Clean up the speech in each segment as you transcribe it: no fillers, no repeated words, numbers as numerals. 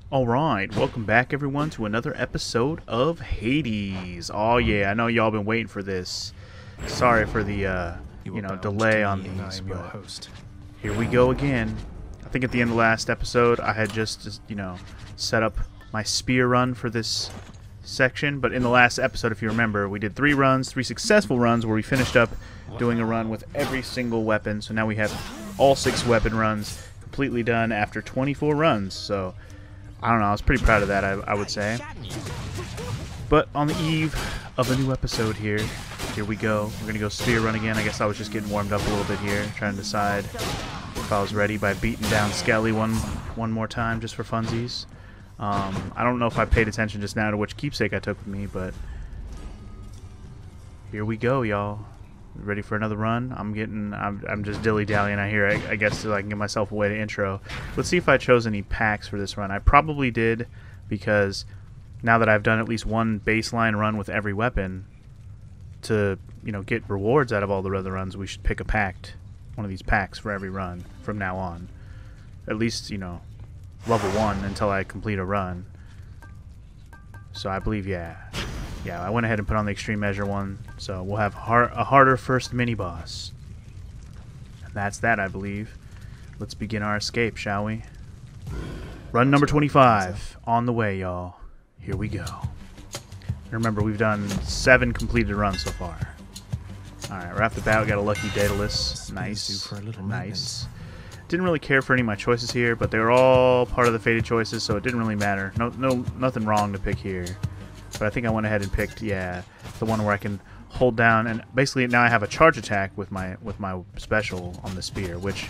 Alright, welcome back everyone to another episode of Hades. Oh yeah, I know y'all been waiting for this. Sorry for the, delay on these, but here we go again. I think at the end of the last episode, I had just set up my spear run for this section, but in the last episode, if you remember, we did 3 successful runs, where we finished up doing a run with every single weapon, so now we have all 6 weapon runs completely done after 24 runs, so I don't know, I was pretty proud of that, I would say. But on the eve of a new episode here we go. We're going to go spear run again. I guess I was just getting warmed up a little bit here, trying to decide if I was ready by beating down Skelly one more time just for funsies. I don't know if I paid attention just now to which keepsake I took with me, but here we go, y'all. Ready for another run? I'm just dilly-dallying out here, I guess, so I can get myself a way to intro. Let's see if I chose any packs for this run. I probably did, because now that I've done at least one baseline run with every weapon, to get rewards out of all the other runs, we should pick a pack, one of these packs for every run from now on. At least, level 1 until I complete a run. So I believe, yeah, I went ahead and put on the extreme measure one, so we'll have a harder first mini-boss. And that's that, I believe. Let's begin our escape, shall we? Run number 25, on the way, y'all. Here we go. Remember, we've done 7 completed runs so far. Alright, right off the bat, we got a lucky Daedalus. Nice, nice. Didn't really care for any of my choices here, but they were all part of the fated choices, so it didn't really matter. Nothing wrong to pick here. But I think I went ahead and picked, the one where I can hold down, and basically now I have a charge attack with my special on the spear, which,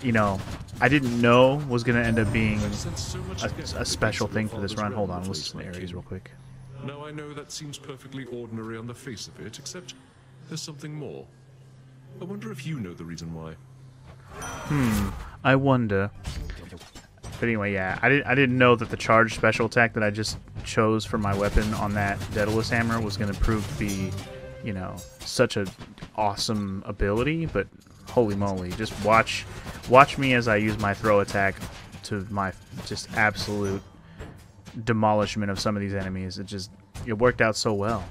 I didn't know was going to end up being a special thing for this run. Hold on, let's listen to Ares real quick. Now I know that seems perfectly ordinary on the face of it, except there's something more. I wonder if you know the reason why. I wonder. But anyway, yeah, I didn't know that the charge special attack that I just chose for my weapon on that Daedalus hammer was going to prove to be, such an awesome ability. But holy moly, just watch me as I use my throw attack to my just absolute demolishment of some of these enemies. It worked out so well.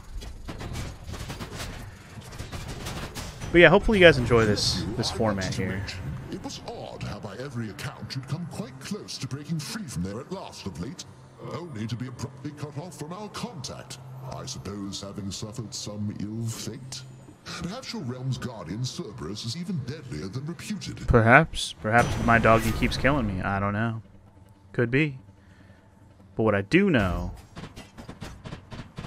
But yeah, hopefully you guys enjoy this format here. It was odd how by every account you'd come quite close to breaking free from there at last of late, only to be abruptly cut off from our contact. I suppose having suffered some ill fate? Perhaps your realm's guardian Cerberus is even deadlier than reputed. Perhaps my doggy keeps killing me. I don't know. Could be. But what I do know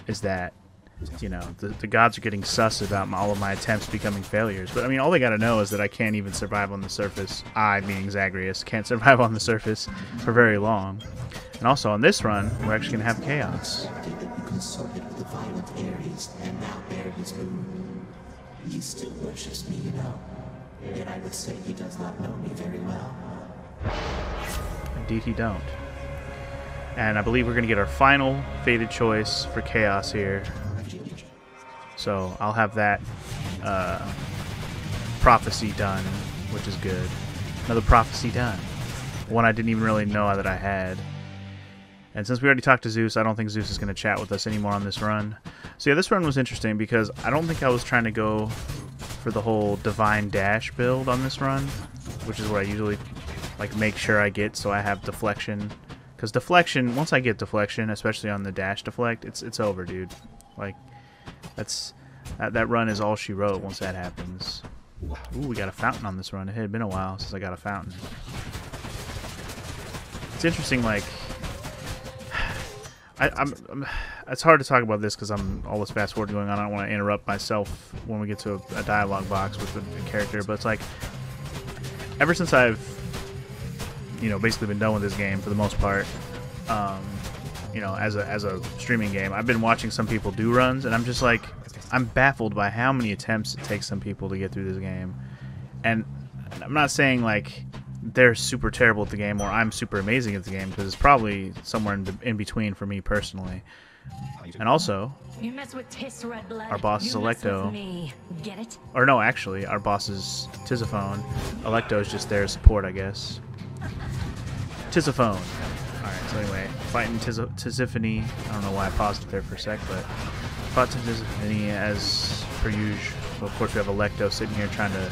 is that, the gods are getting sus about all of my attempts becoming failures. But, I mean, all they gotta know is that I can't even survive on the surface. I, being Zagreus, can't survive on the surface for very long. And also, on this run, we're actually gonna have chaos. You consorted with the violent Ares and now bear his boon. He still worships me, Yet I would say he does not know me very well. Indeed he don't. And I believe we're going to get our final fated choice for chaos here. So I'll have that prophecy done, which is good. Another prophecy done. One I didn't even really know that I had. And since we already talked to Zeus, I don't think Zeus is going to chat with us anymore on this run. So yeah, this run was interesting because I don't think I was trying to go for the whole Divine Dash build on this run, which is what I usually make sure I get so I have deflection. Because deflection, once I get deflection, especially on the dash deflect, it's over, dude. That run is all she wrote once that happens. Ooh, we got a fountain on this run. It had been a while since I got a fountain. It's interesting, it's hard to talk about this because I'm all this fast forward going on. I don't want to interrupt myself when we get to a dialogue box with the character, but it's ever since I've basically been done with this game for the most part, as a streaming game, I've been watching some people do runs, and I'm just I'm baffled by how many attempts it takes some people to get through this game. And I'm not saying they're super terrible at the game or I'm super amazing at the game, because it's probably somewhere in between for me personally. And also, You mess with Tis Red Blood, our boss is you mess Electo. with me. Get it? Or no, actually, our boss is Tisiphone. Electo is just their support, I guess. Tisiphone. Alright, So anyway, fighting Tisiphone. I don't know why I paused it there for a sec, but fought Tisiphone as per usual. So of course we have Electo sitting here trying to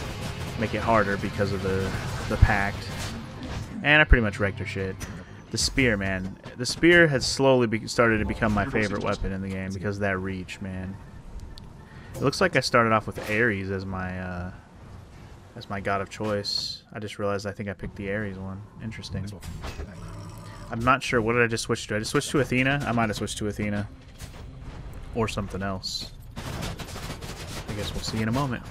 make it harder because of the pact. And I pretty much wrecked her shit. The spear, man. The spear has slowly started to become my favorite weapon in the game because of that reach, man. It looks like I started off with Ares as my god of choice. I just realized I think I picked the Ares one. Interesting. I'm not sure. What did I just switch to? I just switched to Athena? I might have switched to Athena. Or something else. I guess we'll see in a moment.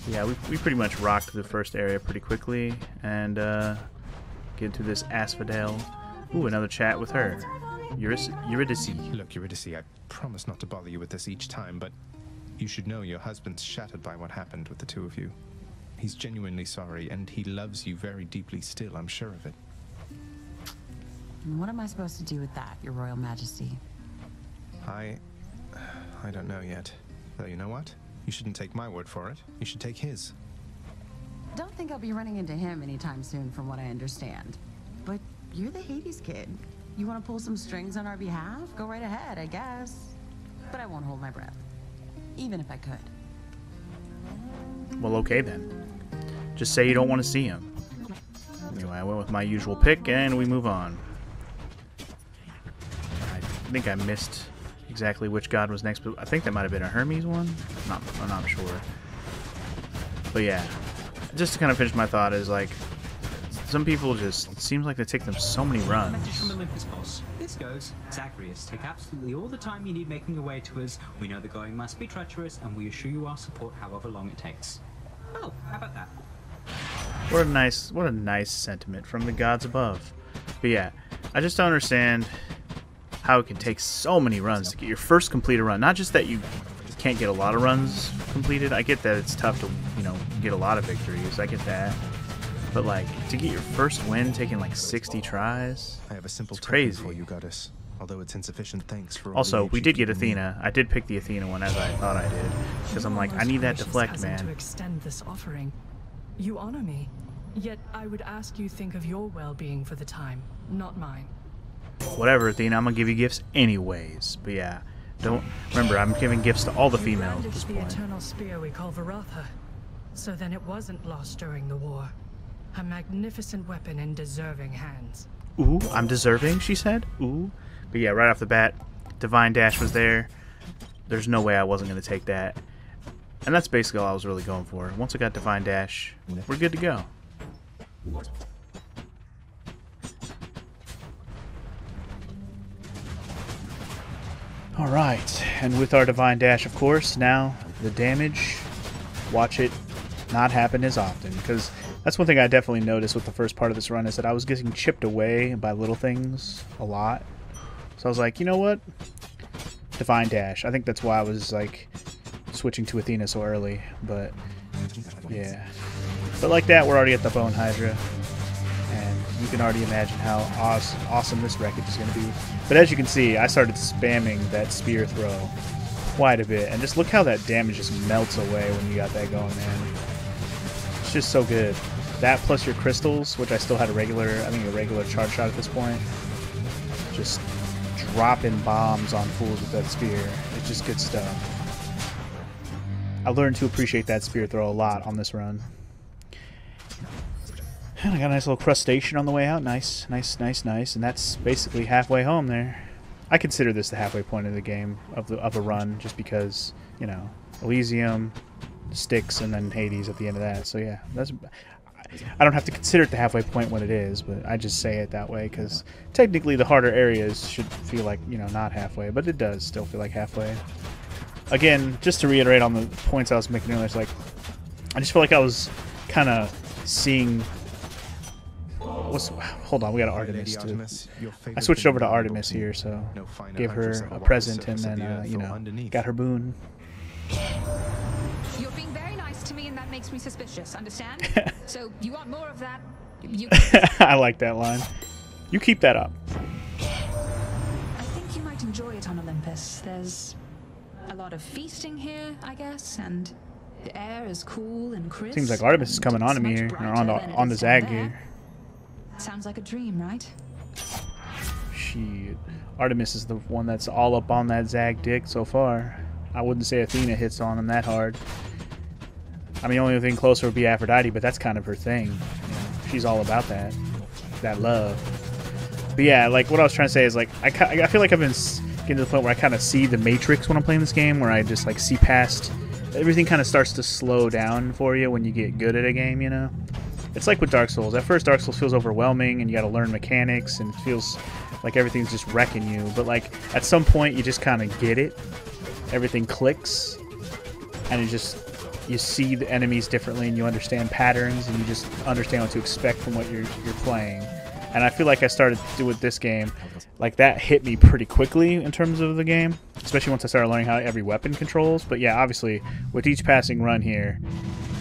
Yeah, we pretty much rocked the first area pretty quickly. And get into this Asphodel. Ooh, another chat with her. Eurydice. Look, Eurydice, I promise not to bother you with this each time, but you should know your husband's shattered by what happened with the two of you. He's genuinely sorry, and he loves you very deeply still, I'm sure of it. What am I supposed to do with that, Your Royal Majesty? I don't know yet. Though you know what? You shouldn't take my word for it. You should take his. Don't think I'll be running into him anytime soon, from what I understand. But you're the Hades kid. You want to pull some strings on our behalf? Go right ahead, I guess. But I won't hold my breath. Even if I could. Well, okay then. Just say you don't want to see him. Anyway, I went with my usual pick, and we move on. I think I missed exactly which god was next, but I think that might have been a Hermes one. I'm not sure. But yeah, just to kind of finish my thought is like, some people just, it seems like they take them so many runs. Message from Olympus, boss. This goes. Zagreus, take absolutely all the time you need making your way to us. We know the going must be treacherous, and we assure you our support however long it takes. Oh, how about that? What a nice sentiment from the gods above. But yeah, I just don't understand how it can take so many runs to get your first completed run. Not just that you can't get a lot of runs completed. I get that it's tough to, you know, get a lot of victories. I get that. But like, to get your first win taking like 60 tries, I have a simple it's crazy. for you, goddess. Although it's insufficient thanks for all also, the we aid did you've get given me. Athena. I did pick the Athena one as I thought I did. Because I'm like, I need that deflect, man. To extend this offering. You honor me. Yet I would ask you think of your well-being for the time, not mine. Whatever, Athena, I'm gonna give you gifts anyways. But yeah, don't remember, I'm giving gifts to all the females at this the point. eternal spear we call Varatha. So then it wasn't lost during the war. A magnificent weapon in deserving hands. Ooh, I'm deserving, she said. Ooh. But yeah, right off the bat, Divine Dash was there. There's no way I wasn't gonna take that. And that's basically all I was really going for. Once I got Divine Dash, we're good to go. Alright, and with our Divine Dash, of course, now the damage, watch it not happen as often, because that's one thing I definitely noticed with the first part of this run, is that I was getting chipped away by little things a lot. So I was like, you know what? Divine Dash. I think that's why I was like switching to Athena so early, but yeah. But like that, we're already at the Bone Hydra, and you can already imagine how awesome this wreckage is going to be. But as you can see, I started spamming that spear throw quite a bit, and just look how that damage just melts away when you got that going, man. It's just so good. That plus your crystals, which I still had a regular charge shot at this point, just dropping bombs on fools with that spear. It's just good stuff. I learned to appreciate that spear throw a lot on this run. And I got a nice little crustacean on the way out. Nice, nice, nice, nice. And that's basically halfway home there. I consider this the halfway point of the game, of a run, just because, you know, Elysium, Styx, and then Hades at the end of that. So yeah, that's. I don't have to consider it the halfway point when it is, but I just say it that way because technically the harder areas should feel like, you know, not halfway, but it does still feel like halfway. Again, just to reiterate on the points I was making earlier, it's like I just feel like I was kind of seeing. Hold on, we got Artemis too. I switched over to Artemis here, so gave her a present and then you know, got her boon. You're being very nice to me, and that makes me suspicious. Understand? So you want more of that? You. I like that line. You keep that up. I think you might enjoy it on Olympus. There's a lot of feasting here, I guess, and The air is cool and crisp. Seems like Artemis is coming on to me here, or on the Zag here. Sounds like a dream, right? Shit. Artemis is the one that's all up on that Zag dick so far. I wouldn't say Athena hits on him that hard. I mean, the only thing closer would be Aphrodite, but that's kind of her thing. You know, she's all about that love. But yeah, like what I was trying to say is like I feel like I've been getting to the point where I kind of see the Matrix when I'm playing this game, where I just like see past everything. Kind of starts to slow down for you when you get good at a game, you know. It's like with Dark Souls. At first, Dark Souls feels overwhelming, and you got to learn mechanics, and it feels like everything's just wrecking you. But like at some point, you just kind of get it. Everything clicks, and you see the enemies differently, and you understand patterns, and you just understand what to expect from what you're playing. And I feel like I started to do with this game, like that hit me pretty quickly in terms of the game, especially once I started learning how every weapon controls. But yeah, obviously with each passing run here,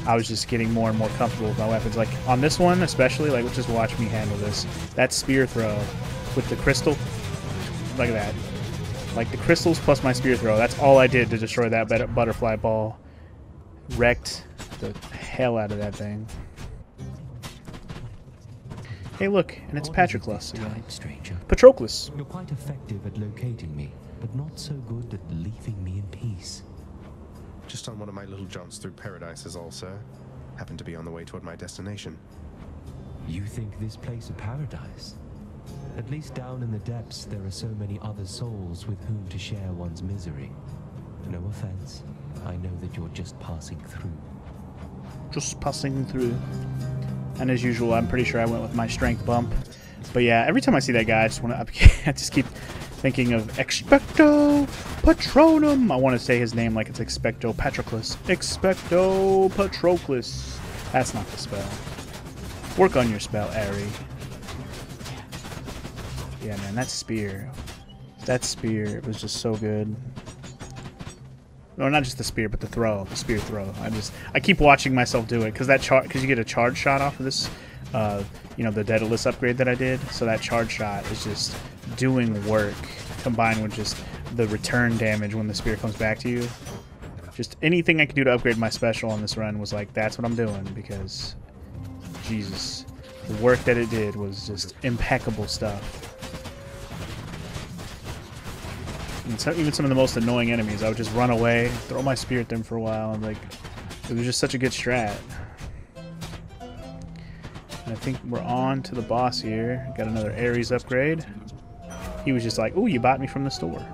I was just getting more and more comfortable with my weapons. Like on this one especially, like just watch me handle this. That spear throw with the crystal, look at that. Like the crystals plus my spear throw, that's all I did to destroy that butterfly ball. Wrecked the hell out of that thing. Hey look, and it's Patroclus again. Stranger. Patroclus. You're quite effective at locating me, but not so good at leaving me in peace. Just on one of my little jaunts through paradise is all, sir. Happened to be on the way toward my destination. You think this place a paradise? At least down in the depths, there are so many other souls with whom to share one's misery. No offense. I know that you're just passing through. Just passing through. And as usual, I'm pretty sure I went with my strength bump. But yeah, every time I see that guy, I just keep thinking of Expecto Patronum. I want to say his name like it's Expecto Patroclus. Expecto Patroclus. That's not the spell. Work on your spell, Ari. Yeah, man, that spear. That spear was just so good. No, not just the spear, but the throw, the spear throw. I keep watching myself do it because you get a charge shot off of this, you know, the Daedalus upgrade that I did. So that charge shot is just doing work combined with just the return damage when the spear comes back to you. Just anything I could do to upgrade my special on this run was like, that's what I'm doing, because Jesus, the work that it did was just impeccable stuff. And so, even some of the most annoying enemies, I would just run away, throw my spear at them for a while, and like, it was just such a good strat. And I think we're on to the boss here. Got another Ares upgrade. He was just like, "Ooh, you bought me from the store."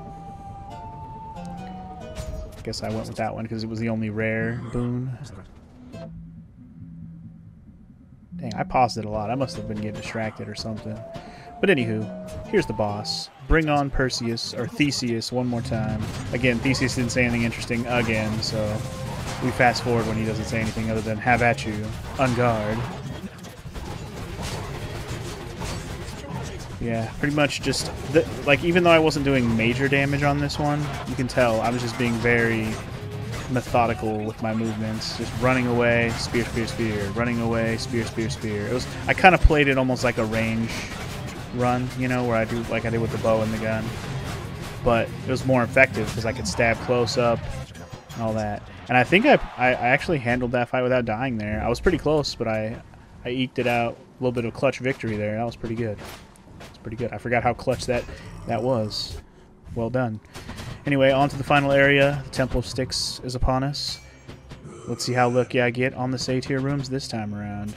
Guess I went with that one because it was the only rare boon. Dang, I paused it a lot. I must have been getting distracted or something. But anywho, here's the boss. Bring on Perseus, or Theseus, one more time. Again, Theseus didn't say anything interesting again, so we fast forward when he doesn't say anything other than "have at you, on guard." Yeah, pretty much just, like, even though I wasn't doing major damage on this one, you can tell I was just being very methodical with my movements. Just running away, spear, spear, spear. Running away, spear, spear, spear. I kind of played it almost like a range run, you know, where I do like I did with the bow and the gun, but it was more effective because I could stab close up and all that. And I think I actually handled that fight without dying there. I was pretty close, but I eked it out. A little bit of clutch victory there. That was pretty good. It's pretty good. I forgot how clutch that was. Well done. Anyway, on to the final area. The Temple of Styx is upon us. Let's see how lucky I get on the A-tier rooms this time around.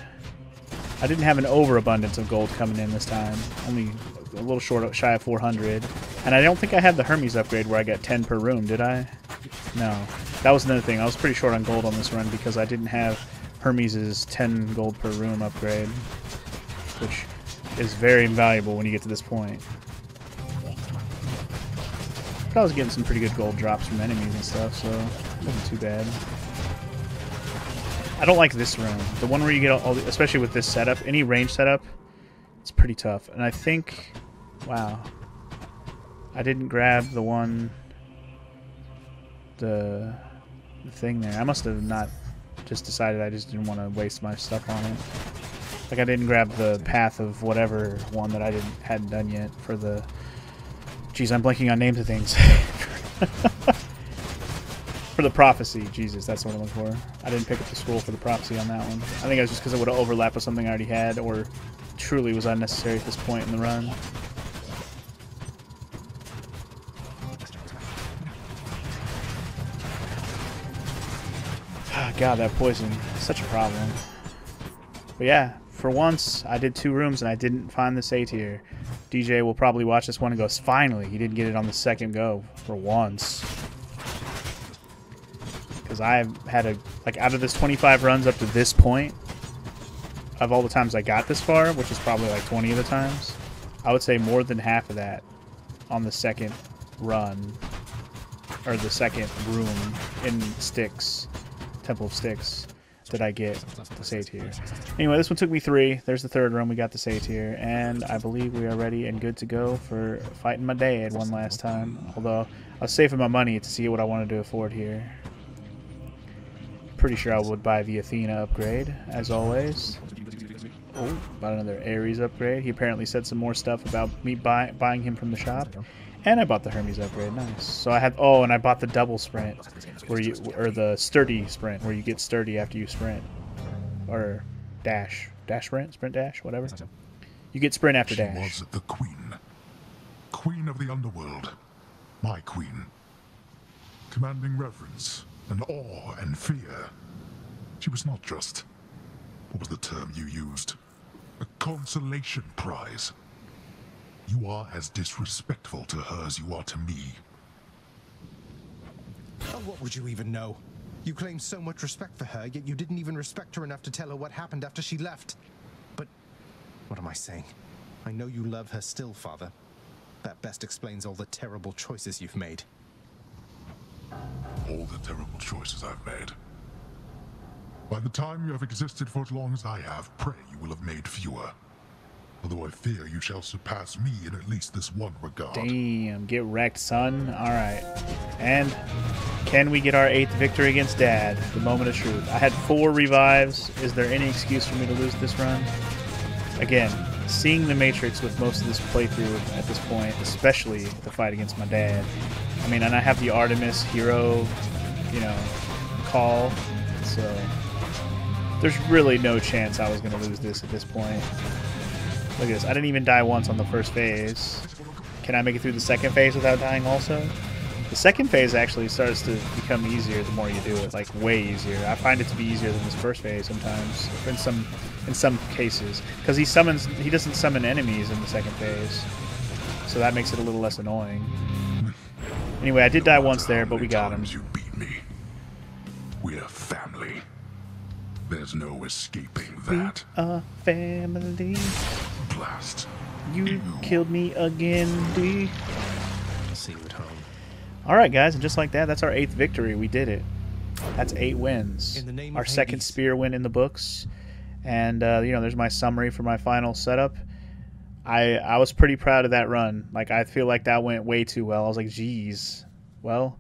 I didn't have an overabundance of gold coming in this time. Only a little shy of 400. And I don't think I had the Hermes upgrade where I got 10 per room, did I? No. That was another thing. I was pretty short on gold on this run because I didn't have Hermes' 10 gold per room upgrade, which is very invaluable when you get to this point. But I was getting some pretty good gold drops from enemies and stuff, so it wasn't too bad. I don't like this room. The one where you get all the, especially with this setup, any range setup, it's pretty tough. And I think, wow, I didn't grab the one, the thing there. I must have not just decided I just didn't want to waste my stuff on it. Like I didn't grab the path of whatever one that I hadn't done yet for the. Geez, I'm blanking on names of things. For the prophecy. Jesus, that's what I'm looking for. I didn't pick up the scroll for the prophecy on that one. I think it was just because it would have overlapped with something I already had, or truly was unnecessary at this point in the run. God, that poison. Such a problem. But yeah, for once, I did 2 rooms and I didn't find this A tier. DJ will probably watch this one and goes, finally, he didn't get it on the second go for once. Because I've had like, out of this 25 runs up to this point, of all the times I got this far, which is probably like 20 of the times, I would say more than half of that on the second run, or the second room in Styx, Temple of Styx, did I get this A tier. Anyway, this one took me 3. There's the 3rd run. We got this A tier, and I believe we are ready and good to go for fighting my dad one last time. Although I was saving my money to see what I wanted to afford here. Pretty sure I would buy the Athena upgrade, as always. Oh, bought another Ares upgrade. He apparently said some more stuff about me buying him from the shop. And I bought the Hermes upgrade. Nice. So I had, oh, and I bought the double sprint, where you, or the sturdy sprint, where you get sturdy after you sprint, or dash sprint, sprint dash, whatever. You get sprint after dash. She was the queen of the underworld, my queen, commanding reverence and awe and fear. She was not just, what was the term you used, a consolation prize. You are as disrespectful to her as you are to me. Oh, what would you even know? You claim so much respect for her, yet you didn't even respect her enough to tell her what happened after she left. But what am I saying? I know you love her still, Father. That best explains all the terrible choices you've made. All the terrible choices I've made. By the time you have existed for as long as I have, pray you will have made fewer. Although I fear you shall surpass me in at least this one regard. Damn, get wrecked, son. Alright. And can we get our 8th victory against Dad? The moment of truth. I had 4 revives. Is there any excuse for me to lose this run? Again, seeing the Matrix with most of this playthrough at this point, especially the fight against my dad. I mean, and I have the Artemis hero, you know, call. So there's really no chance I was going to lose this at this point. Look at this. I didn't even die once on the first phase. Can I make it through the second phase without dying also? The second phase actually starts to become easier the more you do it, like way easier. I find it to be easier than this first phase sometimes, in some cases, because he doesn't summon enemies in the second phase, so that makes it a little less annoying. Anyway, I did die once there, but we got him. You beat me. We're family. There's no escaping that. We are family. Blast. You killed me again, D. I'll see you at home. Alright, guys, and just like that, that's our 8th victory. We did it. That's 8 wins. In the name Our of second Hades. spear win in the books. And, you know, there's my summary for my final setup. I was pretty proud of that run. Like, I feel like that went way too well. I was like, geez. Well,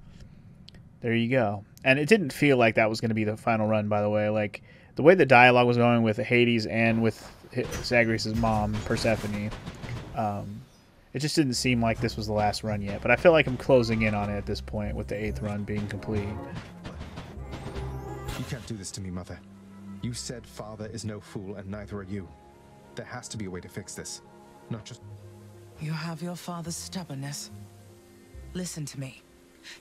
there you go. And it didn't feel like that was going to be the final run, by the way. Like, the way the dialogue was going with Hades and with Zagreus' mom, Persephone, it just didn't seem like this was the last run yet. But I feel like I'm closing in on it at this point with the 8th run being complete. You can't do this to me, Mother. You said Father is no fool, and neither are you. There has to be a way to fix this. Not just... You have your father's stubbornness. Listen to me.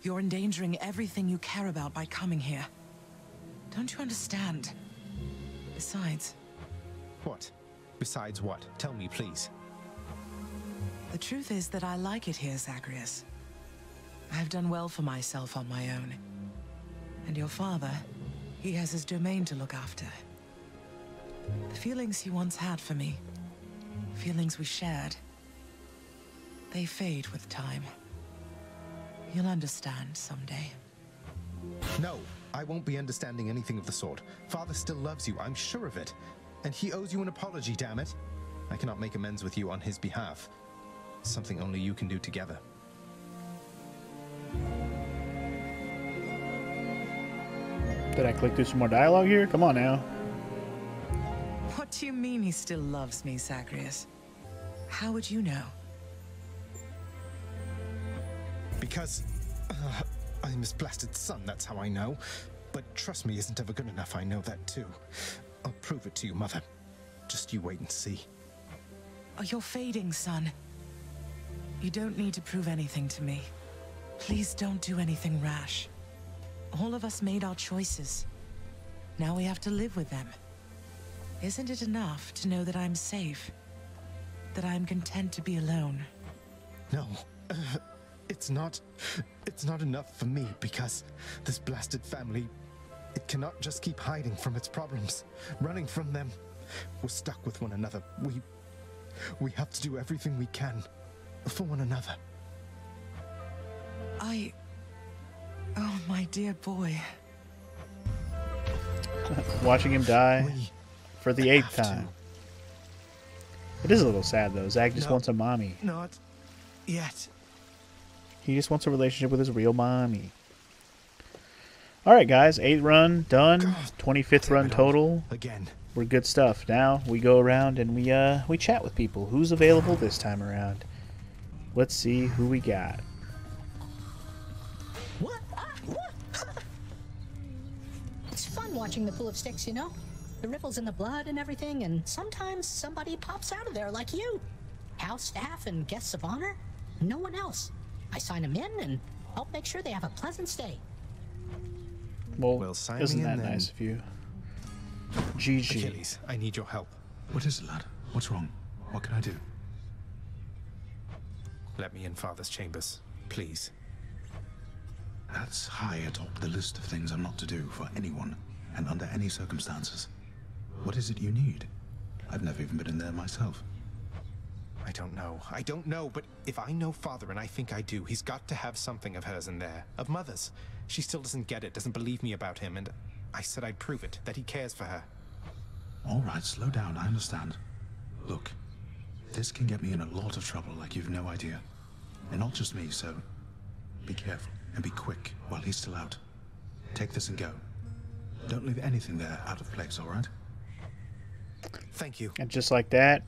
You're endangering everything you care about by coming here. Don't you understand? Besides... What? Besides what? Tell me, please. The truth is that I like it here, Zagreus. I've done well for myself on my own. And your father, he has his domain to look after. The feelings he once had for me, feelings we shared, they fade with time. You'll understand someday. No, I won't be understanding anything of the sort. Father still loves you, I'm sure of it. And he owes you an apology, damn it. I cannot make amends with you on his behalf. Something only you can do together. Did I click through some more dialogue here? Come on now. What do you mean he still loves me, Zagreus? How would you know? Because... I'm his blasted son, that's how I know. But trust me isn't ever good enough, I know that too. I'll prove it to you, Mother. Just you wait and see. Oh, you're fading, son. You don't need to prove anything to me. Please don't do anything rash. All of us made our choices. Now we have to live with them. Isn't it enough to know that I'm safe? That I'm content to be alone? No, it's not enough for me because this blasted family, it cannot just keep hiding from its problems, running from them. We're stuck with one another. We have to do everything we can for one another. Oh, my dear boy. Watching him die for the 8th time. It is a little sad though. Zag just wants a mommy. Not yet. He just wants a relationship with his real mommy. Alright guys, 8th run done. 25th run total. Again. We're good stuff. Now we go around and we chat with people. Who's available this time around? Let's see who we got. What? It's fun watching the pool of sticks, you know? The ripples in the blood and everything, and sometimes somebody pops out of there like you. House staff and guests of honor, no one else. I sign them in and help make sure they have a pleasant stay. Well, sign isn't me in that then. nice of you? GG. Achilles, I need your help. What is it, lad? What's wrong? What can I do? Let me in Father's chambers, please. That's high atop the list of things I'm not to do for anyone, and under any circumstances. What is it you need? I've never even been in there myself. I don't know, but if I know Father, and I think I do, he's got to have something of hers in there. Of Mother's. She still doesn't get it, doesn't believe me about him, and I said I'd prove it, that he cares for her. All right, slow down, I understand. Look, this can get me in a lot of trouble like you've no idea. And not just me, so be careful and be quick while he's still out. Take this and go. Don't leave anything there out of place, all right? Thank you. And just like that,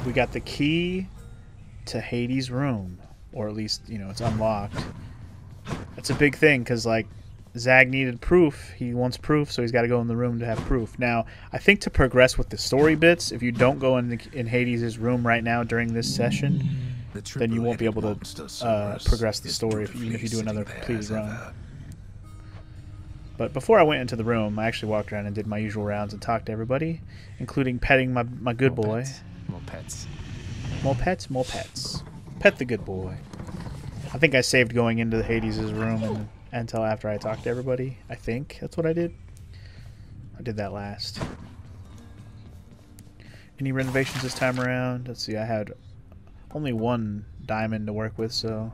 we got the key to Hades' room. Or at least, you know, it's unlocked. That's a big thing, because, like, Zag needed proof. He wants proof, so he's got to go in the room to have proof. Now, I think to progress with the story bits, if you don't go in Hades' room right now during this session, then you won't be able to progress the story, even if you do another completed run. But before I went into the room, I actually walked around and did my usual rounds and talked to everybody, including petting my good boy. More pets. More pets, more pets. Pet the good boy. I think I saved going into Hades' room until after I talked to everybody. I think that's what I did. I did that last. Any renovations this time around? Let's see, I had only one diamond to work with, so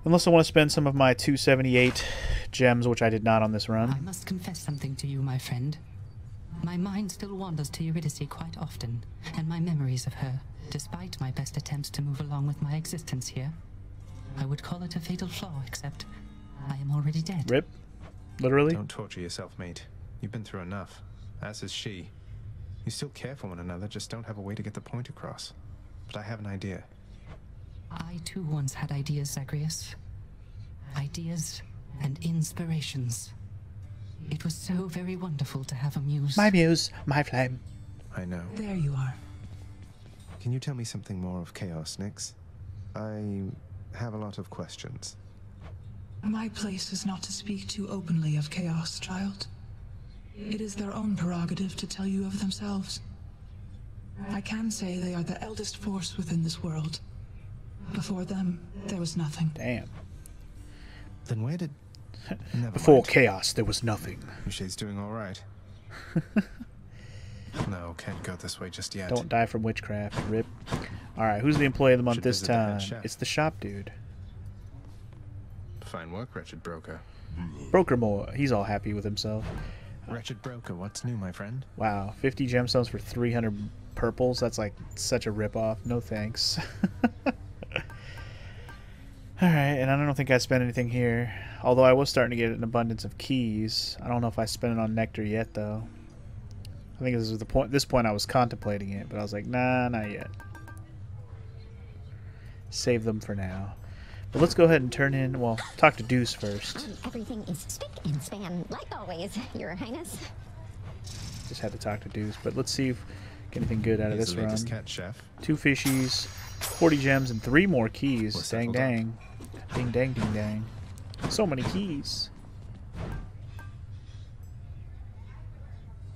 unless I want to spend some of my 278 gems, which I did not on this run. I must confess something to you, my friend. My mind still wanders to Eurydice quite often, and my memories of her, despite my best attempts to move along with my existence here. I would call it a fatal flaw, except I am already dead. Rip. Literally. Don't torture yourself, mate. You've been through enough. As is she. You still care for one another, just don't have a way to get the point across. But I have an idea. I too once had ideas, Zagreus. Ideas and inspirations. It was so very wonderful to have a muse. My muse, my flame. I know. There you are. Can you tell me something more of Chaos, Nyx? I have a lot of questions. My place is not to speak too openly of Chaos, child. It is their own prerogative to tell you of themselves. I can say they are the eldest force within this world. Before them, there was nothing. Damn. Then where did... Before Chaos, there was nothing. She's doing all right. No, can't go this way just yet. Don't die from witchcraft. Rip. Alright, who's the employee of the month Should this visit the head time? chef. It's the shop dude. Fine work, wretched broker. Broker Moore. He's all happy with himself. Wretched broker, what's new, my friend? Wow, 50 gemstones for 300 purples? That's like such a ripoff. No thanks. Alright, and I don't think I spent anything here. Although I was starting to get an abundance of keys. I don't know if I spent it on nectar yet, though. I think this was this point I was contemplating it, but I was like, nah, not yet. Save them for now. But let's go ahead and turn in, well, talk to Deuce first. Everything is spick and span, like always, Your Highness. Just had to talk to Deuce, but let's see if get anything good out of this run. Cat chef. 2 fishies, 40 gems, and 3 more keys. Dang dang. Ding dang ding dang. So many keys.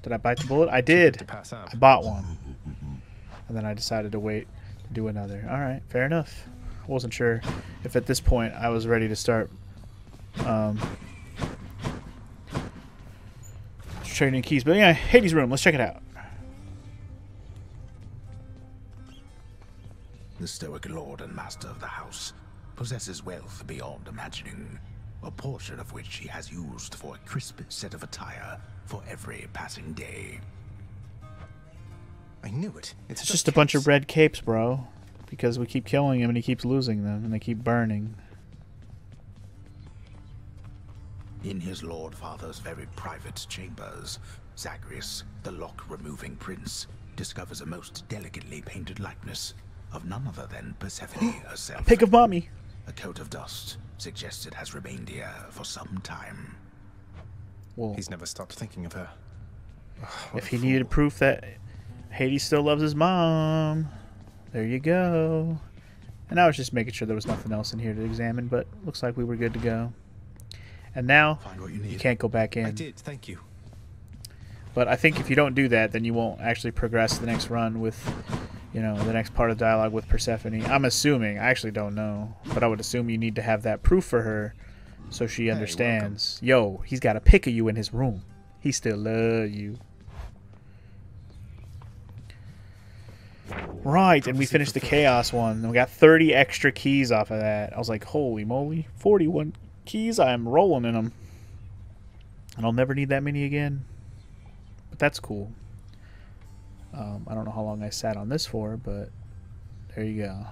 Did I bite the bullet? I did. I bought one. And then I decided to wait to do another. Alright, fair enough. I wasn't sure if at this point I was ready to start trading keys. But yeah, Hades' room. Let's check it out. The stoic lord and master of the house possesses wealth beyond imagining, a portion of which he has used for a crisp set of attire for every passing day. I knew it. It's just a bunch of red capes, bro. Because we keep killing him and he keeps losing them and they keep burning. In his lord father's very private chambers, Zagreus, the lock-removing prince, discovers a most delicately painted likeness of none other than Persephone herself. A pic of mommy. A coat of dust suggests it has remained here for some time. Well, he's never stopped thinking of her. If he needed proof that Hades still loves his mom, there you go. And I was just making sure there was nothing else in here to examine, but looks like we were good to go. And now you can't go back in. I did, thank you. But I think if you don't do that, then you won't actually progress the next run with, you know, the next part of dialogue with Persephone. I'm assuming. I actually don't know. But I would assume you need to have that proof for her so she understands. Yo, he's got a pic of you in his room. He still loves you. Right, and we finished the Chaos one. And we got 30 extra keys off of that. I was like, holy moly. 41 keys. I am rolling in them. And I'll never need that many again. But that's cool. I don't know how long I sat on this for, but there you go.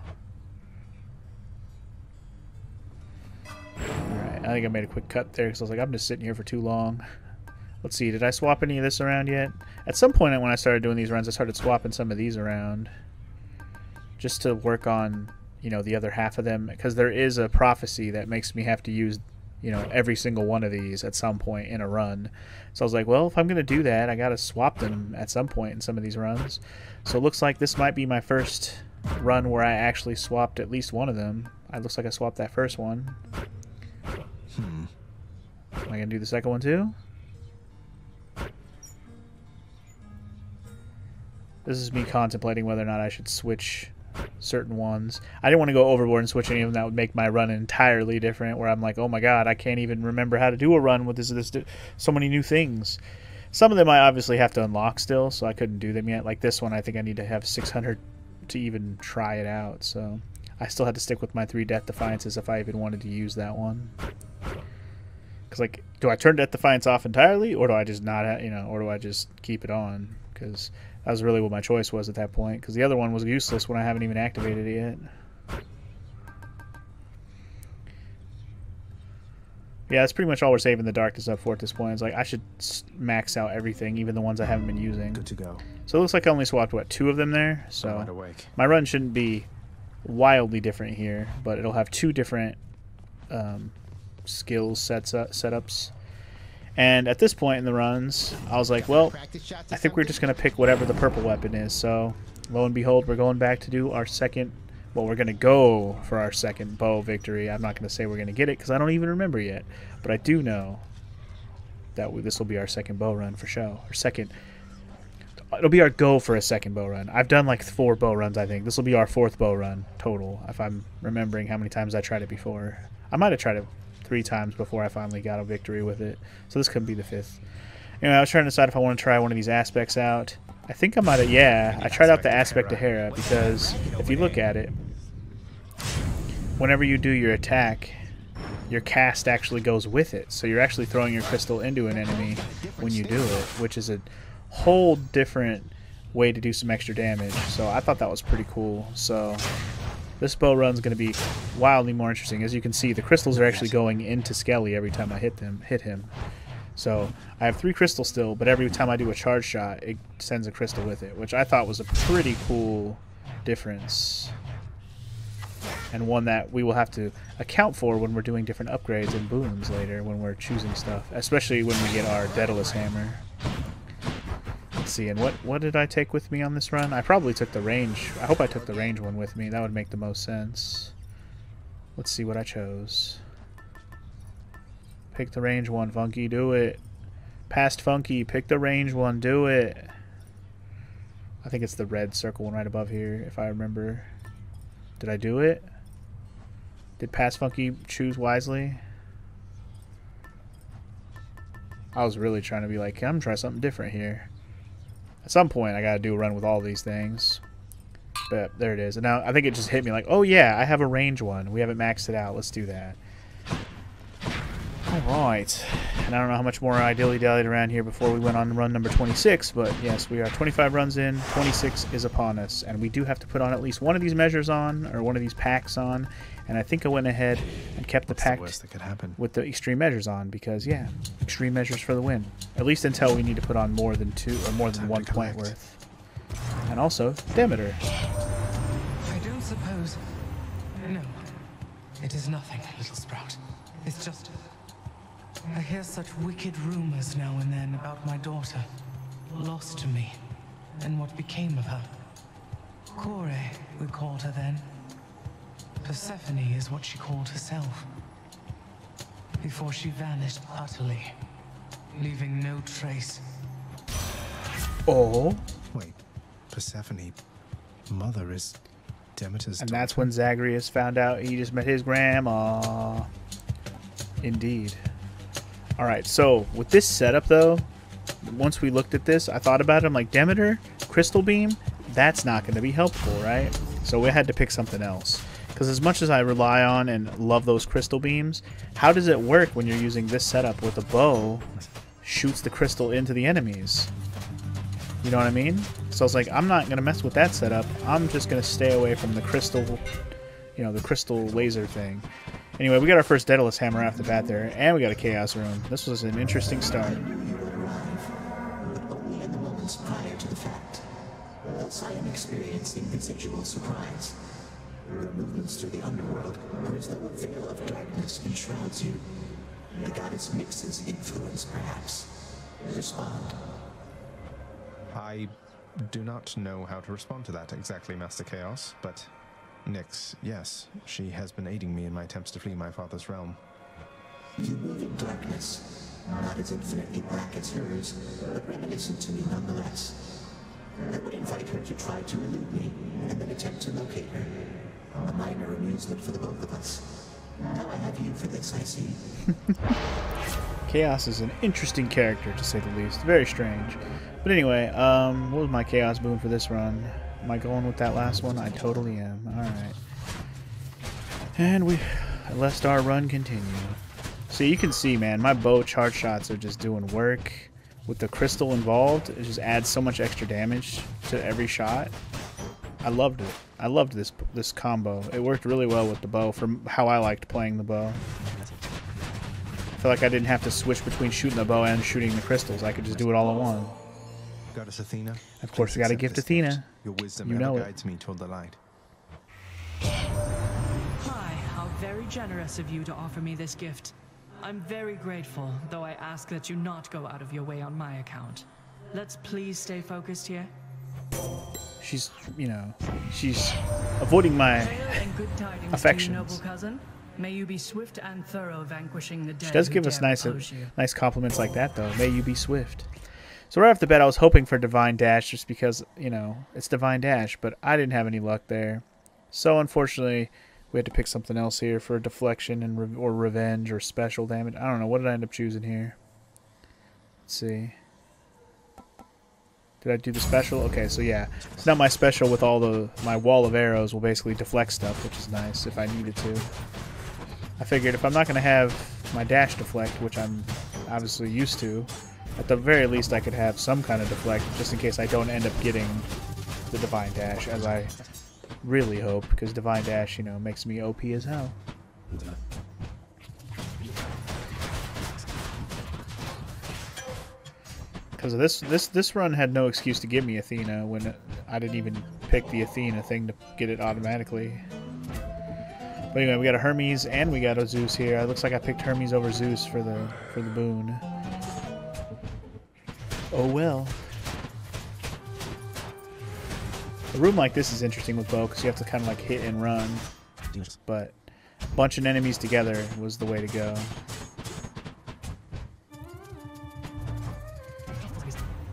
Alright, I think I made a quick cut there because I was like, I'm just sitting here for too long. Let's see, did I swap any of this around yet? At some point when I started doing these runs, I started swapping some of these around. Just to work on, you know, the other half of them. Because there is a prophecy that makes me have to use, you know, every single one of these at some point in a run. So I was like, well, if I'm going to do that, I got to swap them at some point in some of these runs. So it looks like this might be my first run where I actually swapped at least one of them. It looks like I swapped that first one. Am I going to do the second one too? This is me contemplating whether or not I should switch certain ones. I didn't want to go overboard and switch any of them. That would make my run entirely different, where I'm like, oh my god, I can't even remember how to do a run with this so many new things. Some of them I obviously have to unlock still, so I couldn't do them yet. Like this one, I think I need to have 600 to even try it out, so I still had to stick with my 3 Death Defiances if I even wanted to use that one. Because, like, do I turn Death Defiance off entirely, or do I just not, you know, or do I just keep it on? Because that was really what my choice was at that point, because the other one was useless when I haven't even activated it yet. Yeah, that's pretty much all we're saving the darkness up for at this point. It's like I should max out everything, even the ones I haven't been using. Good to go. So it looks like I only swapped, what, 2 of them there? So my run shouldn't be wildly different here, but it'll have 2 different skills setups. And at this point in the runs, I was like, well, I think we're just going to pick whatever the purple weapon is. So, lo and behold, we're going back to do our second, well, we're going to go for our second bow victory. I'm not going to say we're going to get it because I don't even remember yet. But I do know that this will be our second bow run for show. Or second, it'll be our go for a second bow run. I've done like 4 bow runs, I think. This will be our 4th bow run total, if I'm remembering how many times I tried it before. I might have tried it 3 times before I finally got a victory with it. So this could be the 5th. Anyway, I was trying to decide if I want to try one of these aspects out. I think I might have, yeah, I tried out the aspect to Hera because if you look at it, whenever you do your attack, your cast actually goes with it. So you're actually throwing your crystal into an enemy when you do it, which is a whole different way to do some extra damage. So I thought that was pretty cool. So this bow run's going to be wildly more interesting. As you can see, the crystals are actually going into Skelly every time I hit him. So I have 3 crystals still, but every time I do a charge shot, it sends a crystal with it, which I thought was a pretty cool difference. and one that we will have to account for when we're doing different upgrades and booms later when we're choosing stuff, especially when we get our Daedalus hammer. Let's see, and what did I take with me on this run? I probably took the range. I hope I took the range one with me. That would make the most sense. Let's see what I chose. Pick the range one, Funky. Do it. Past Funky. Pick the range one. Do it. I think it's the red circle one right above here, if I remember. Did I do it? Did Past Funky choose wisely? I was really trying to be like, I'm trying something different here. At some point, I gotta do a run with all these things. But there it is. And now I think it just hit me like, oh yeah, I have a range one. We haven't maxed it out. Let's do that. Alright. And I don't know how much more I dilly-dallied around here before we went on run number 26, but yes, we are 25 runs in, 26 is upon us, and we do have to put on at least one of these measures on, or one of these packs on, and I think I went ahead and kept the pack with the extreme measures on, because yeah, extreme measures for the win. At least until we need to put on more than 2 or more than 1 point worth. And also, Demeter. I don't suppose... No. It is nothing, little sprout. It's just... I hear such wicked rumors now and then about my daughter. Lost to me. And what became of her. Kore, we called her then. Persephone is what she called herself. Before she vanished utterly. Leaving no trace. Oh. Wait. Persephone, mother is Demeter's And daughter. that's when Zagreus found out he just met his grandma. Indeed. Alright, so with this setup though, once we looked at this, I thought about it. I'm like, Demeter, Crystal Beam, that's not going to be helpful, right? So we had to pick something else. Because as much as I rely on and love those crystal beams, how does it work when you're using this setup with a bow shoots the crystal into the enemies? You know what I mean? So I was like, I'm not going to mess with that setup. I'm just going to stay away from the crystal, you know, the crystal laser thing. Anyway, we got our first Daedalus hammer off the bat there, and we got a Chaos Rune. This was an interesting start. But only in the moments prior to the fact. Else I am experiencing residual surprise. Your movements through the underworld are as though a veil of darkness enshrouds you. The goddess mixes influence, perhaps. Respond. I do not know how to respond to that exactly, Master Chaos, but Nyx, yes, she has been aiding me in my attempts to flee my father's realm. You move in darkness, not as infinitely black as hers, but reminiscent to me nonetheless. I would invite her to try to elude me, and then attempt to locate her. A minor amusement for the both of us. Now I have you for this, I see. Chaos is an interesting character, to say the least. Very strange. But anyway, what was my Chaos boon for this run? Am I going with that last one? I totally am. Alright. And we let our run continue. So you can see, man, my bow charge shots are just doing work. With the crystal involved, it just adds so much extra damage to every shot. I loved it. I loved this combo. It worked really well with the bow from how I liked playing the bow. I feel like I didn't have to switch between shooting the bow and shooting the crystals. I could just do it all in one. Goddess Athena. Of course, we got to gift Athena. Your wisdom You know ever it. guides me toward the light. Hi, how very generous of you to offer me this gift. I'm very grateful, though I ask that you not go out of your way on my account. Let's please stay focused here. She's, you know, she's avoiding my Hail and good tidings affections. to you, noble cousin. May you be swift and thorough, vanquishing the dead. She does who give us dare nice oppose you. compliments like that, though. May you be swift. So right off the bat, I was hoping for Divine Dash just because, you know, it's Divine Dash, but I didn't have any luck there. So unfortunately, we had to pick something else here for deflection and or revenge or special damage. I don't know. What did I end up choosing here? Let's see. Did I do the special? Okay, so yeah. It's not my special with all my wall of arrows will basically deflect stuff, which is nice if I needed to. I figured if I'm not going to have my dash deflect, which I'm obviously used to, at the very least I could have some kind of deflect just in case I don't end up getting the Divine Dash, as I really hope, because Divine Dash, you know, makes me OP as hell. Because this run had no excuse to give me Athena when I didn't even pick the Athena thing to get it automatically. But anyway, we got a Hermes and we got a Zeus here. It looks like I picked Hermes over Zeus for the boon. Oh well. A room like this is interesting with bow because you have to kind of like hit and run. But a bunch of enemies together was the way to go.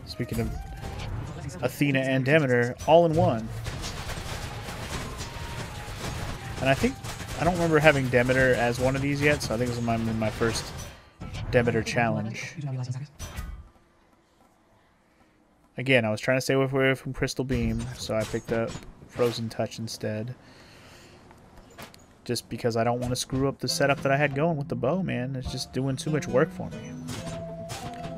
Speaking of Athena and Demeter, all in one. And I don't remember having Demeter as one of these yet, so I think this is my first Demeter challenge. Again, I was trying to stay away from Crystal Beam, so I picked up Frozen Touch instead. Just because I don't want to screw up the setup that I had going with the bow, man. It's just doing too much work for me.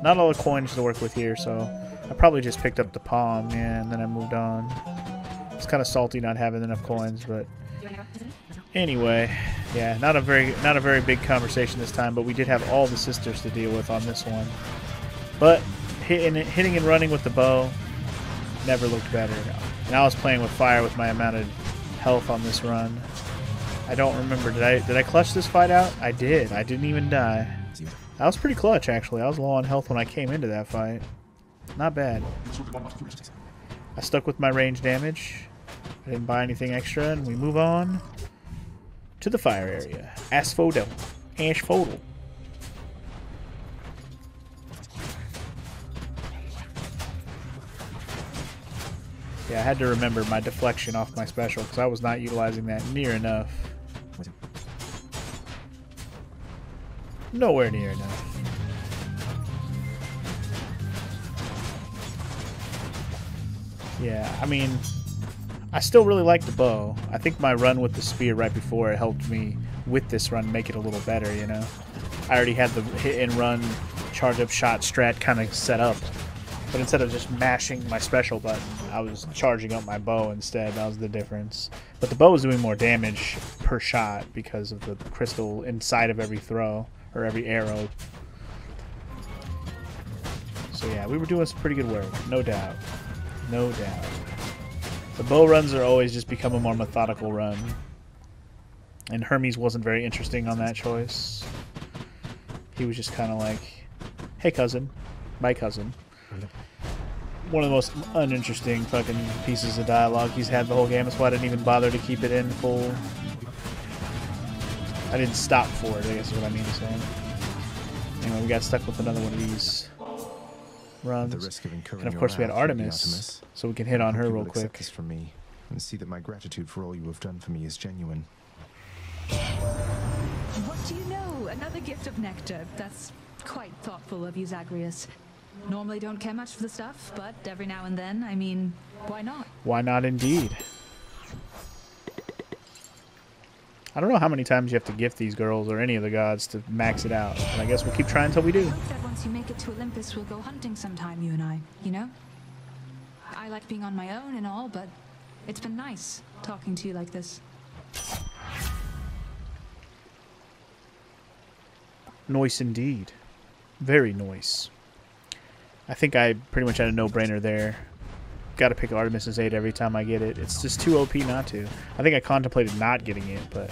Not all the coins to work with here, so I probably just picked up the palm, yeah, and then I moved on. It's kind of salty not having enough coins, but anyway, yeah, not a very big conversation this time, but we did have all the sisters to deal with on this one. But hitting and running with the bow never looked better. And I was playing with fire with my amount of health on this run. I don't remember. Did I clutch this fight out? I did. I didn't even die. That was pretty clutch, actually. I was low on health when I came into that fight. Not bad. I stuck with my range damage. I didn't buy anything extra, and we move on to the fire area. Asphodel. Asphodel. Yeah, I had to remember my deflection off my special because I was not utilizing that near enough. Nowhere near enough. Yeah, I mean, I still really like the bow. I think my run with the spear right before it helped me with this run make it a little better, you know? I already had the hit and run, charge up shot strat kind of set up. But instead of just mashing my special button, I was charging up my bow instead. That was the difference. But the bow was doing more damage per shot because of the crystal inside of every throw, or every arrow. So yeah, we were doing some pretty good work, no doubt. No doubt. The bow runs are always just become a more methodical run. And Hermes wasn't very interesting on that choice. He was just kind of like, hey cousin, my cousin. One of the most uninteresting fucking pieces of dialogue he's had the whole game. That's why I didn't even bother to keep it in full. I didn't stop for it, I guess is what I mean to say. Anyway, we got stuck with another one of these runs. And of course we had Artemis, so we can hit on her real quick. This from me and see that my gratitude for all you have done for me is genuine. What do you know? Another gift of nectar. That's quite thoughtful of you, Zagreus. Normally don't care much for the stuff, but every now and then, I mean, why not? Why not indeed? I don't know how many times you have to gift these girls or any of the gods to max it out, but I guess we'll keep trying until we do. I hope that once you make it to Olympus, we'll go hunting sometime, you and I, you know? I like being on my own and all, but it's been nice talking to you like this. Nice indeed. Very nice. I think I pretty much had a no-brainer there. Gotta pick Artemis's aid every time I get it. It's just too OP not to. I think I contemplated not getting it, but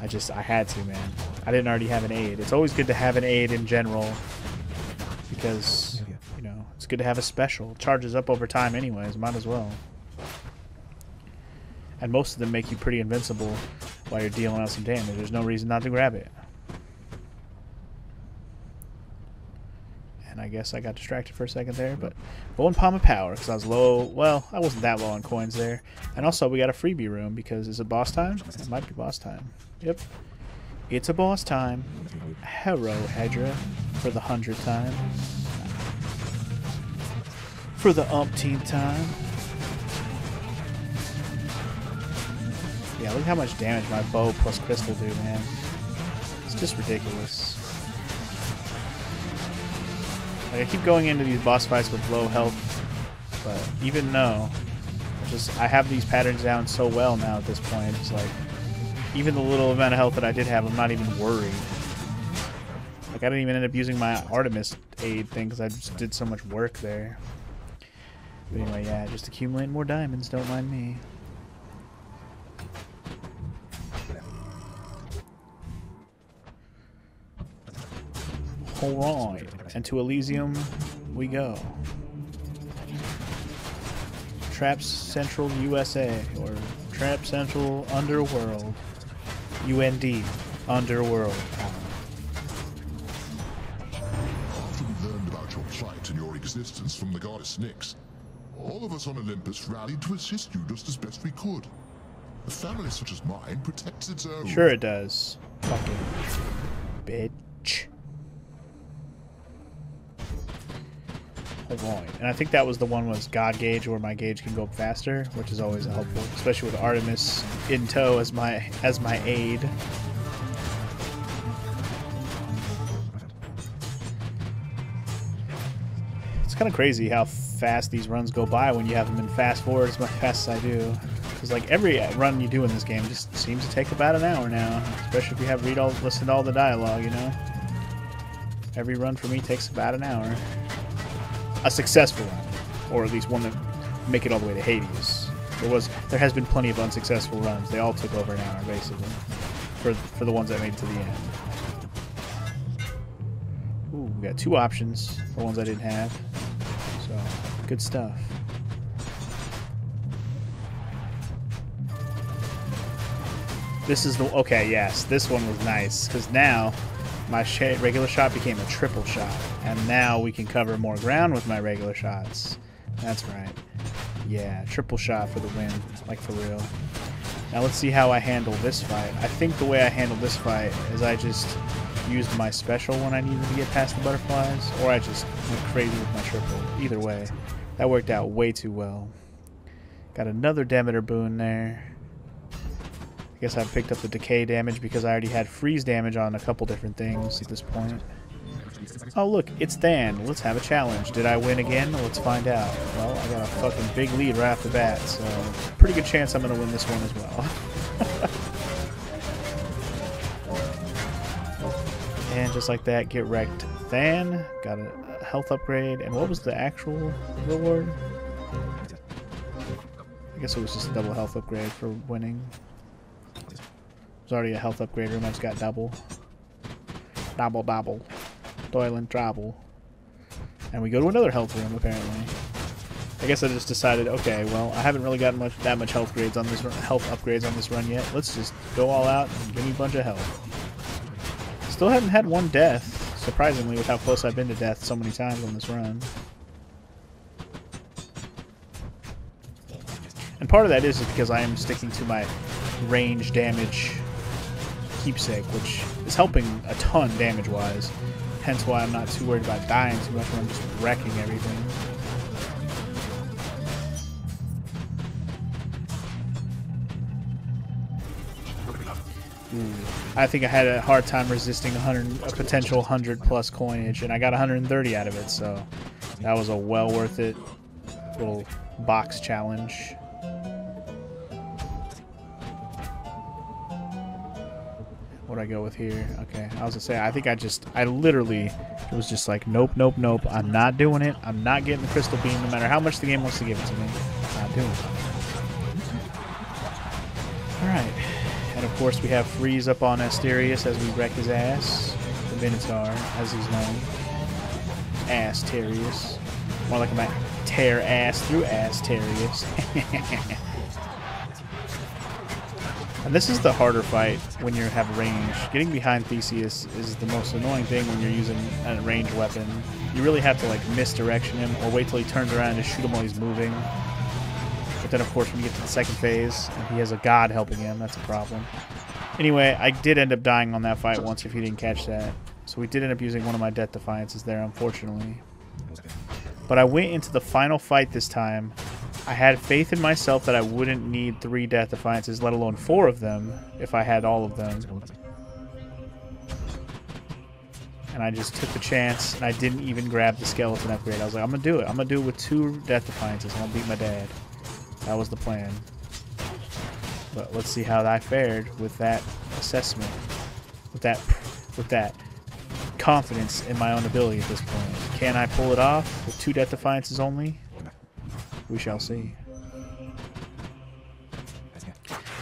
I had to, man. I didn't already have an aid. It's always good to have an aid in general because, you know, it's good to have a special. It charges up over time anyways, might as well. And most of them make you pretty invincible while you're dealing out some damage. There's no reason not to grab it. And I guess I got distracted for a second there, but Bow and Palm of Power, because I was low. Well, I wasn't that low on coins there. And also, we got a freebie room, because is it boss time? It might be boss time. Yep. It's a boss time. Hello, Hydra, for the 100th time. For the umpteenth time. Yeah, look how much damage my bow plus crystal do, man. It's just ridiculous. Like, I keep going into these boss fights with low health, but even though I have these patterns down so well now at this point, it's like, even the little amount of health that I did have, I'm not even worried. Like, I didn't even end up using my Artemis aid thing because I just did so much work there. But anyway, yeah, just accumulate more diamonds, don't mind me. Alright, and to Elysium we go. Traps Central USA, or Trap Central Underworld. UND, Underworld. After we learned about your plight and your existence from the goddess Nyx, all of us on Olympus rallied to assist you just as best we could. A family such as mine protects its own. Sure it does. Fucking bitch. Alright, and I think that was the one was God Gauge, where my gauge can go up faster, which is always helpful, especially with Artemis in tow as my aid. It's kind of crazy how fast these runs go by when you have them in fast forward as fast as I do. Because like every run you do in this game just seems to take about an hour now, especially if you have listened to all the dialogue, you know. Every run for me takes about an hour. A successful run, or at least one that make it all the way to Hades. There has been plenty of unsuccessful runs. They all took over an hour basically, for the ones that made it to the end. Ooh, we got 2 options for ones I didn't have. So good stuff. This is the okay. Yes, this one was nice because now my regular shot became a triple shot, and now we can cover more ground with my regular shots. That's right. Yeah, triple shot for the win, like for real. Now let's see how I handle this fight. I think the way I handled this fight is I just used my special when I needed to get past the butterflies, or I just went crazy with my triple. Either way, that worked out way too well. Got another Demeter boon there. I guess I picked up the decay damage because I already had freeze damage on a couple different things at this point. Oh look, it's Than. Let's have a challenge. Did I win again? Let's find out. Well, I got a fucking big lead right off the bat, so pretty good chance I'm going to win this one as well. And just like that, get wrecked. Than got a health upgrade, and what was the actual reward? I guess it was just a double health upgrade for winning. There's already a health upgrade room. I just got double. Double. Doyle travel. And we go to another health room, apparently. I guess I just decided, okay, well, I haven't really gotten that much health upgrades on this run yet. Let's just go all out and give me a bunch of health. Still haven't had one death, surprisingly, with how close I've been to death so many times on this run. And part of that is because I am sticking to my range damage keepsake, which is helping a ton damage-wise. Hence why I'm not too worried about dying too much when I'm just wrecking everything. Ooh. I think I had a hard time resisting a potential 100+ coinage, and I got 130 out of it, so that was a well worth it little box challenge. What do I go with here? Okay, I was gonna say, I think I literally, it was just like, nope, I'm not doing it. I'm not getting the crystal beam no matter how much the game wants to give it to me. I'm not doing it. Alright, and of course we have Freeze up on Asterius as we wreck his ass. The Minotaur, as he's known. Asterius. More like I might tear ass through Asterius. And this is the harder fight when you have range. Getting behind Theseus is the most annoying thing when you're using a ranged weapon. You really have to like misdirection him or wait till he turns around and just shoot him while he's moving. But then of course when you get to the second phase and he has a god helping him, that's a problem. Anyway, I did end up dying on that fight once if you didn't catch that. So we did end up using one of my Death Defiances there, unfortunately. But I went into the final fight this time. I had faith in myself that I wouldn't need 3 Death Defiances, let alone 4 of them, if I had all of them. And I just took the chance, and I didn't even grab the skeleton upgrade. I was like, I'm going to do it. I'm going to do it with 2 Death Defiances, and I'll beat my dad. That was the plan. But let's see how I fared with that assessment. With that confidence in my own ability at this point. Can I pull it off with 2 Death Defiances only? We shall see.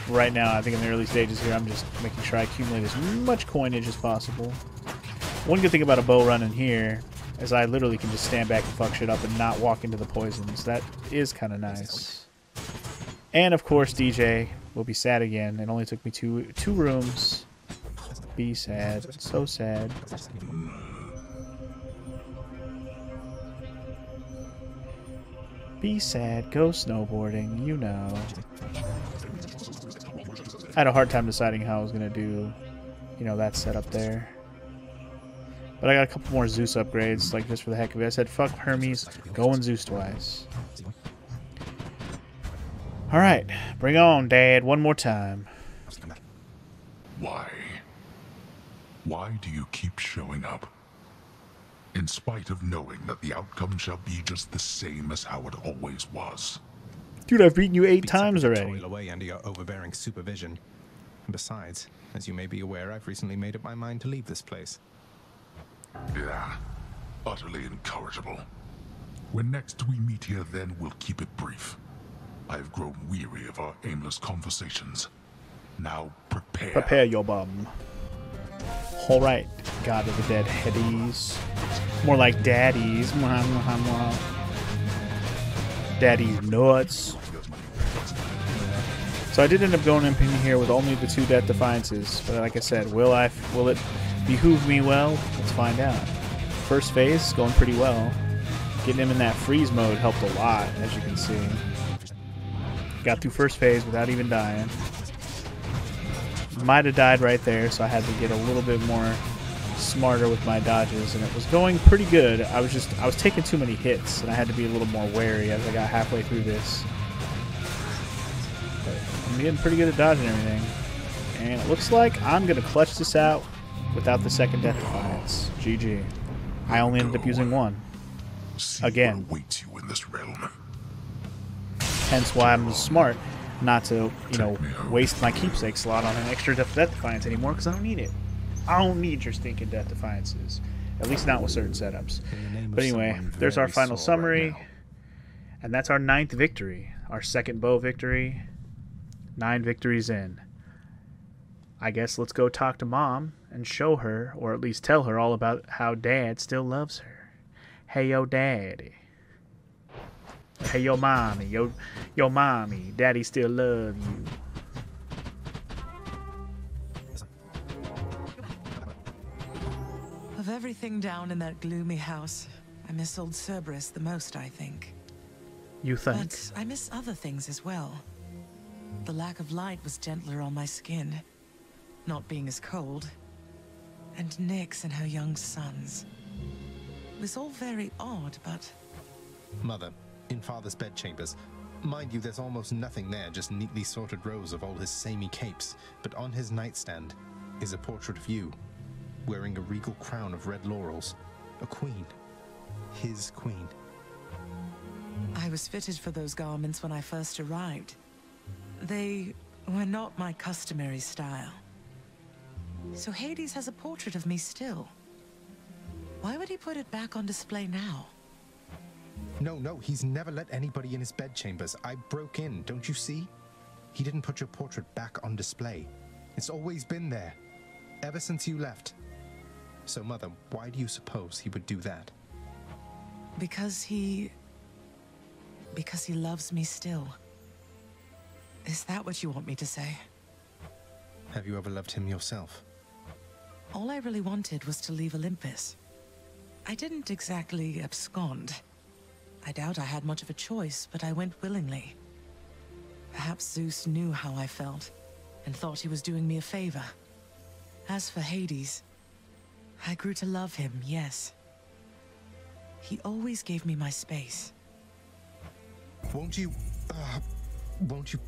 Right now, I think in the early stages here, I'm just making sure I accumulate as much coinage as possible. One good thing about a bow run in here is I literally can just stand back and fuck shit up and not walk into the poisons. That is kind of nice. And of course, DJ will be sad again. It only took me two rooms. Be sad. So sad. Be sad. Go snowboarding. You know. I had a hard time deciding how I was going to do, you know, that setup there. But I got a couple more Zeus upgrades, like just for the heck of it. I said, fuck Hermes, going Zeus twice. Alright, bring on, Dad, one more time. Why? Why do you keep showing up? In spite of knowing that the outcome shall be just the same as how it always was. Dude, I've beaten you 8 times already. Toil away under your overbearing supervision. Besides, as you may be aware, I've recently made up my mind to leave this place. Yeah, utterly incorrigible. When next we meet here, then we'll keep it brief. I have grown weary of our aimless conversations. Now prepare. Prepare your bum. Alright, God of the Dead Headies. More like daddies. Daddy's nuts. So I did end up going in here with only the 2 Death Defiances, but like I said, will it behoove me well? Let's find out. First phase going pretty well. Getting him in that freeze mode helped a lot, as you can see. Got through first phase without even dying. Might have died right there, so I had to get a little bit more smarter with my dodges, and it was going pretty good. I was taking too many hits, and I had to be a little more wary as I got halfway through this. But I'm getting pretty good at dodging everything. And it looks like I'm going to clutch this out without the second Death Defiance. GG. I only ended up using 1. Again. Awaits you in this realm. Hence why I'm smart not to, you know, waste my keepsake slot on an extra Death Defiance anymore, because I don't need it. I don't need your stinking Death Defiances. At least not with certain setups. But anyway, there's our final summary. And that's our 9th victory. Our 2nd bow victory. 9 victories in. I guess let's go talk to Mom and show her, or at least tell her all about how Dad still loves her. Hey, yo, Daddy. Hey, yo, Mommy. Yo, Mommy. Daddy still love you. Of everything down in that gloomy house, I miss old Cerberus the most, I think. You think? But I miss other things as well. The lack of light was gentler on my skin, not being as cold. And Nyx and her young sons. It was all very odd, but... Mother, in Father's bedchambers. Mind you, there's almost nothing there, just neatly sorted rows of all his samey capes. But on his nightstand is a portrait of you, wearing a regal crown of red laurels. A queen. His queen. I was fitted for those garments when I first arrived. They were not my customary style. So Hades has a portrait of me still. Why would he put it back on display now? No, he's never let anybody in his bedchambers. I broke in, don't you see? He didn't put your portrait back on display. It's always been there, ever since you left. So, Mother, why do you suppose he would do that? Because he loves me still. Is that what you want me to say? Have you ever loved him yourself? All I really wanted was to leave Olympus. I didn't exactly abscond. I doubt I had much of a choice, but I went willingly. Perhaps Zeus knew how I felt, and thought he was doing me a favor. As for Hades, I grew to love him, yes. He always gave me my space. Won't you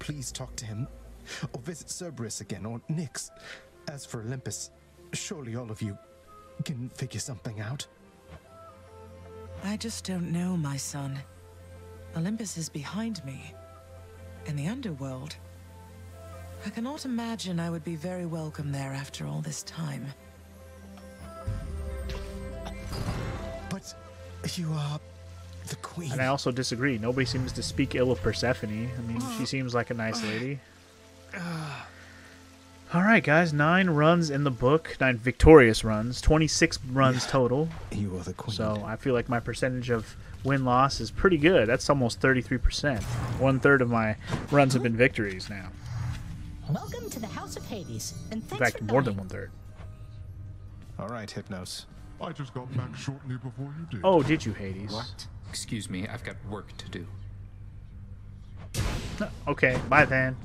please talk to him? Or visit Cerberus again, or Nyx? As for Olympus, surely all of you can figure something out. I just don't know, my son. Olympus is behind me. In the underworld, I cannot imagine I would be very welcome there after all this time. But you are the queen. And I also disagree. Nobody seems to speak ill of Persephone. I mean, she seems like a nice lady. Alright, guys. 9 runs in the book. 9 victorious runs. 26 runs total. You are the queen. So I feel like my percentage of win-loss is pretty good. That's almost 33%. 1/3 of my runs have been victories now. Welcome to the House of Hades, and In thanks fact, for more coming. than 1/3. All right, Hypnos. I just got back shortly before you did. Oh, did you, Hades? What? Excuse me, I've got work to do. Okay, bye then.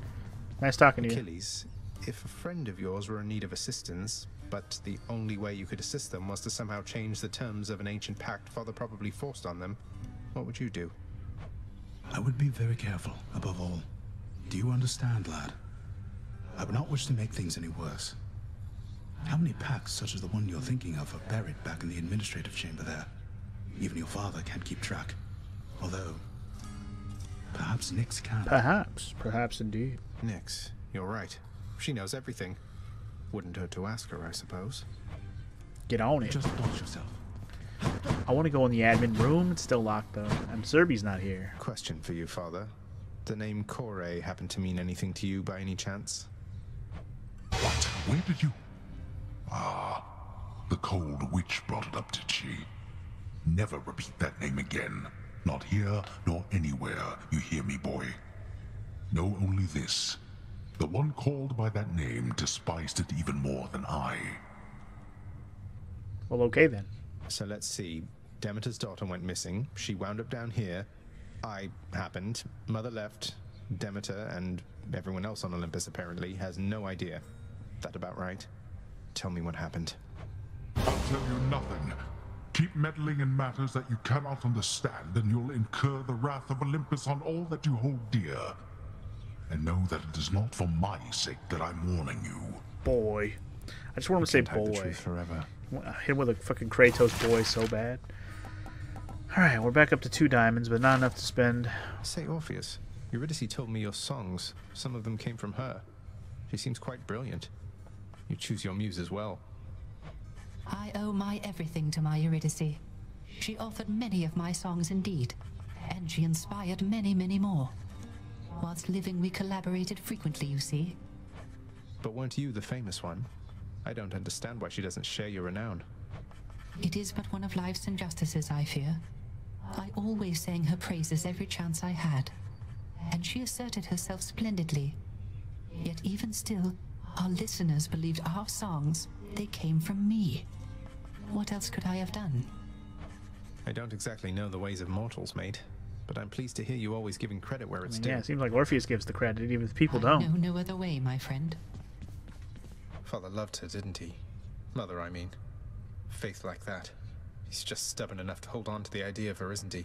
Nice talking to you. Achilles, if a friend of yours were in need of assistance, but the only way you could assist them was to somehow change the terms of an ancient pact Father probably forced on them, what would you do? I would be very careful, above all. Do you understand, lad? I would not wish to make things any worse. How many pacts such as the one you're thinking of are buried back in the administrative chamber there? Even your father can't keep track. Although, perhaps Nyx can. Perhaps indeed. Nyx, you're right. She knows everything. Wouldn't hurt to ask her, I suppose. Get on it. Just indulge yourself. I want to go in the admin room. It's still locked, though. And Zerby's not here. Question for you, Father. The name Kore happen to mean anything to you by any chance? What? Where did you... Ah, the cold witch brought it up, did she? Never repeat that name again. Not here, nor anywhere, you hear me, boy? Know only this. The one called by that name despised it even more than I. Well, okay then. So let's see. Demeter's daughter went missing. She wound up down here. I happened. Mother left. Demeter and everyone else on Olympus apparently has no idea. That about right? Tell me what happened. I'll tell you nothing. Keep meddling in matters that you cannot understand, and you'll incur the wrath of Olympus on all that you hold dear. And know that it is not for my sake that I'm warning you. Boy. I just want him to say Hide the boy. truth forever. Hit him with a fucking Kratos boy so bad. Alright, we're back up to 2 diamonds, but not enough to spend. Say, Orpheus, Eurydice told me your songs. Some of them came from her. She seems quite brilliant. You choose your muse as well. I owe my everything to my Eurydice. She authored many of my songs indeed, and she inspired many, many more. Whilst living, we collaborated frequently, you see. But weren't you the famous one? I don't understand why she doesn't share your renown. It is but one of life's injustices, I fear. I always sang her praises every chance I had, and she asserted herself splendidly. Yet even still, our listeners believed our songs, they came from me. What else could I have done? I don't exactly know the ways of mortals, mate, but I'm pleased to hear you always giving credit where it's Yeah, due. it seems like Orpheus gives the credit, even if people I don't. know no other way, my friend. Father loved her, didn't he? Mother, I mean. Faith like that. He's just stubborn enough to hold on to the idea of her, isn't he?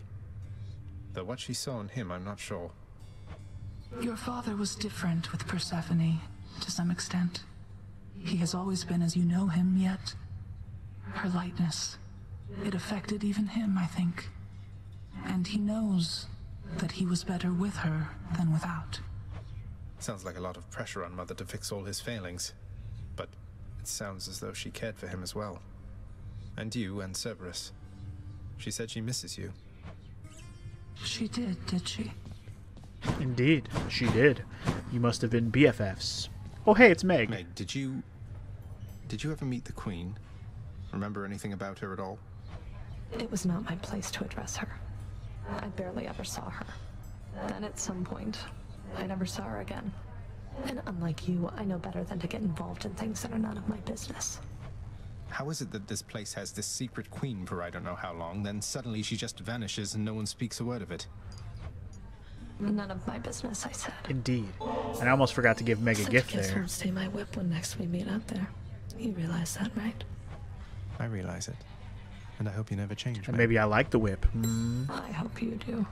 Though what she saw in him, I'm not sure. Your father was different with Persephone, to some extent. He has always been as you know him, yet her lightness, it affected even him, I think. And he knows that he was better with her than without. Sounds like a lot of pressure on Mother to fix all his failings. But it sounds as though she cared for him as well. And you and Cerberus. She said she misses you. She did she? Indeed, she did. You must have been BFFs. Oh, hey, it's Meg. Meg, did you ever meet the Queen? Remember anything about her at all? It was not my place to address her. I barely ever saw her. Then at some point, I never saw her again. And unlike you, I know better than to get involved in things that are none of my business. How is it that this place has this secret queen for I don't know how long, then suddenly she just vanishes and no one speaks a word of it? None of my business, I said. Indeed. And I almost forgot to give Meg a Such gift gifts there. won't stay my whip when next we meet out there. You realize that, right? I realize it. And I hope you never change, And Meg. maybe I like the whip. I hope you do.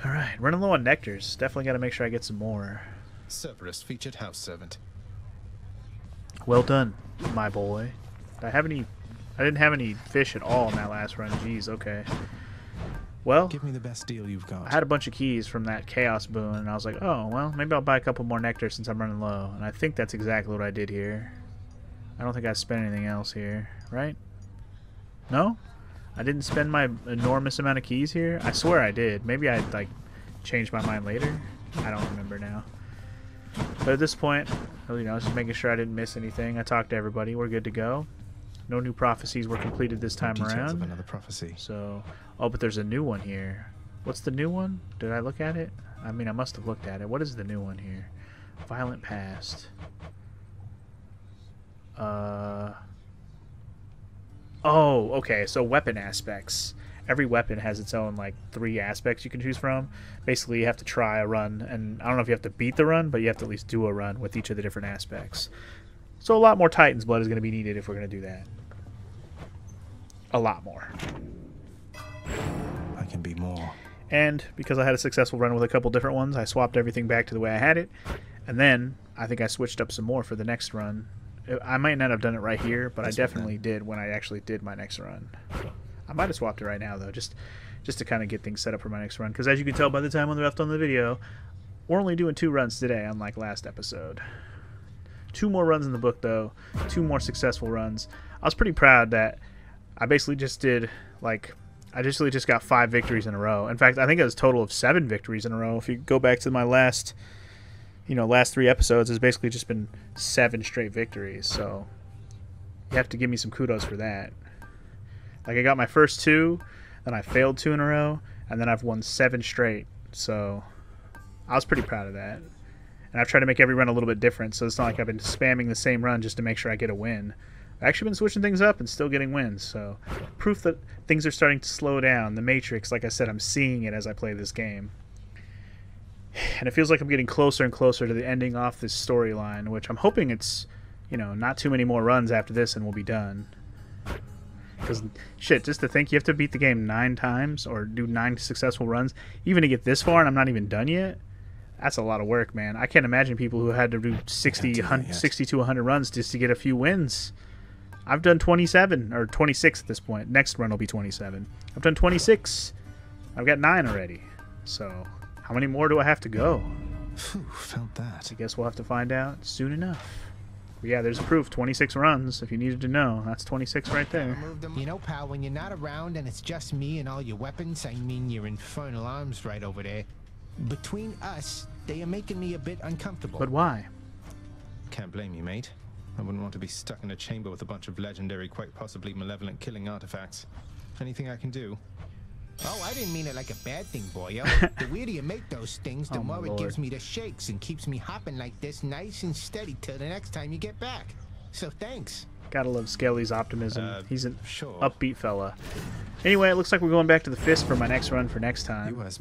Alright, running low on nectars. Definitely got to make sure I get some more. Cerberus, featured house servant. Well done, my boy. Did I have any... I didn't have any fish at all in that last run. Jeez, okay. Well, Give me the best deal you've got. I had a bunch of keys from that chaos boon, and I was like, oh, well, maybe I'll buy a couple more nectar since I'm running low. And I think that's exactly what I did here. I don't think I spent anything else here, right? No? I didn't spend my enormous amount of keys here? I swear I did. Maybe I, like, changed my mind later? I don't remember now. But at this point, you know, just making sure I didn't miss anything. I talked to everybody. We're good to go. No new prophecies were completed this time Details around. of another prophecy. So, oh, but there's a new one here. What's the new one? Did I look at it? I mean, I must have looked at it. What is the new one here? Violent past. Oh, okay. So weapon aspects. Every weapon has its own, like, 3 aspects you can choose from. Basically, you have to try a run, and I don't know if you have to beat the run, but you have to at least do a run with each of the different aspects. So a lot more Titan's Blood is going to be needed if we're going to do that. A lot more. I can be more. And because I had a successful run with a couple different ones, I swapped everything back to the way I had it. And then I think I switched up some more for the next run. I might not have done it right here, but I definitely did when I actually did my next run. I might have swapped it right now, though, just to kind of get things set up for my next run. Because as you can tell by the time on the left on the video, we're only doing 2 runs today, unlike last episode. 2 more runs in the book, though. 2 more successful runs. I was pretty proud that I basically just did, like, I just got 5 victories in a row. In fact, I think it was a total of 7 victories in a row. If you go back to my last 3 episodes, it's basically just been 7 straight victories. So you have to give me some kudos for that. Like, I got my first 2, then I failed 2 in a row, and then I've won 7 straight. So I was pretty proud of that. And I've tried to make every run a little bit different, so it's not like I've been spamming the same run just to make sure I get a win. I've actually been switching things up and still getting wins, so proof that things are starting to slow down. The Matrix, like I said, I'm seeing it as I play this game. And it feels like I'm getting closer and closer to the ending off this storyline, which I'm hoping it's, you know, not too many more runs after this and we'll be done. Because, shit, just to think you have to beat the game 9 times or do 9 successful runs, even to get this far and I'm not even done yet, that's a lot of work, man. I can't imagine people who had to do 60 to 100 runs just to get a few wins. I've done 27, or 26 at this point. Next run will be 27. I've done 26. I've got 9 already. So, how many more do I have to go? Phew, felt that. I guess we'll have to find out soon enough. But yeah, there's proof. 26 runs, if you needed to know. That's 26 right there. You know, pal, when you're not around and it's just me and all your weapons, I mean your infernal arms right over there, between us, they are making me a bit uncomfortable. But why? Can't blame you, mate. I wouldn't want to be stuck in a chamber with a bunch of legendary, quite possibly malevolent killing artifacts. Anything I can do? Oh, I didn't mean it like a bad thing, boyo. The weirder you make those things, the more it gives me the shakes and keeps me hopping like this nice and steady till the next time you get back. So thanks. Gotta love Skelly's optimism. He's an upbeat fella. Anyway, it looks like we're going back to the fist for my next run for next time. Because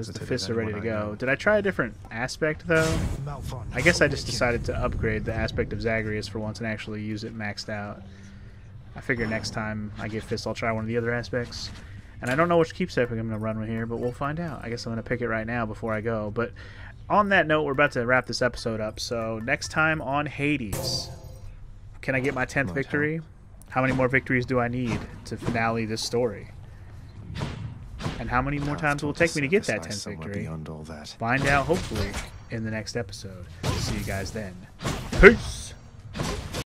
the fists are ready to go. Did I try a different aspect, though? I guess I just decided to upgrade the aspect of Zagreus for once and actually use it maxed out. I figure next time I get fists, I'll try one of the other aspects. And I don't know which keepsake I'm going to run with here, but we'll find out. I guess I'm going to pick it right now before I go. But on that note, we're about to wrap this episode up. So next time on Hades, can I get my 10th victory? How many more victories do I need to finale this story? And how many more times will it take me to get that 10th victory? Find out, hopefully, in the next episode. See you guys then. Peace!